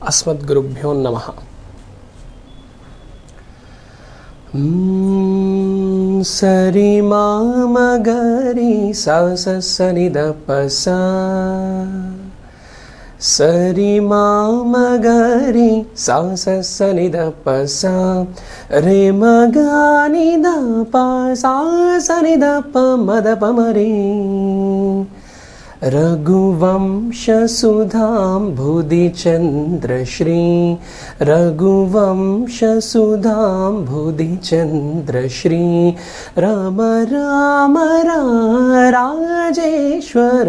अस्मद्गुरुभ्यो नमः। सरि मा म गरि सा स स नि ध प सा, सरि मा म गरि सा स स नि ध प सा, रे म ग नि ध प सा स नि ध प म ध प म रे। रघुवंश सुधाम्बुधि चंद्र श्री, रघुवंश सुधाम्बुधि चंद्र श्री, राम राम राजेश्वर,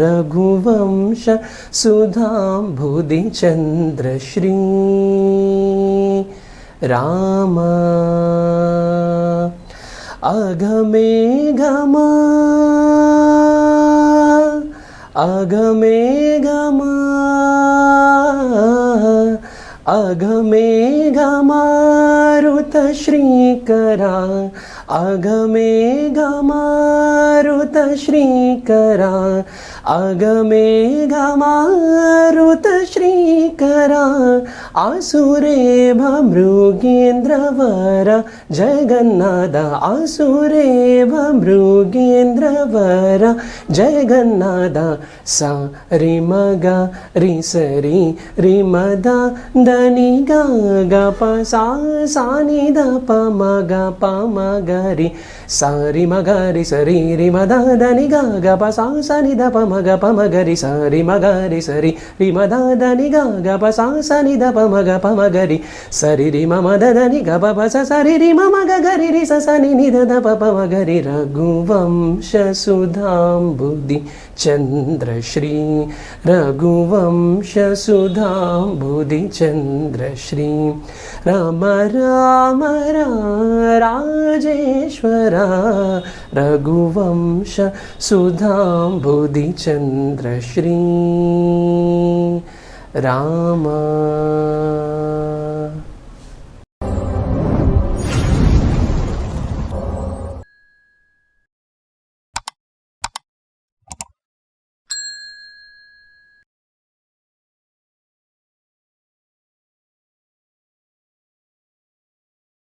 रघुवंश सुधाम्बुधि चंद्र श्री राम। अगमे गमा, अगमे गमा, अगमे गमारुत श्रीकरा, अगमे गमारुत श्रीकरा, अगमे गमारुत श्रीकरा, आसुरेभ मृगेन्द्रवर जगन्नाथ, आसुरेभ मृगेन्द्रवर जगन्नाथ। सा रि म ग रि स रि रि म ध ध नि ग ग प सा सा नि ध प म ग प म ग रि, सा रि म ग रि स रि रि म ध ध नि ग ग प सा सा नि ध प म ग प म ग रि, सा रि म ग रि स रि रि म ध ध नि ग ग प सा सा नि ध प म ग प म ग रि, स रि रि म म ध ध नि ग प प स स रि रि म म ग ग रि रि स स नि नि ध ध प प म ग रि। रघुवंश सुधाम्बुधि चंद्र श्री, रघुवंश सुधाम्बुधि चंद्र श्री, राम राम राजेश्वर, रघुवंश सुधाम्बुधि चंद्र श्री राम।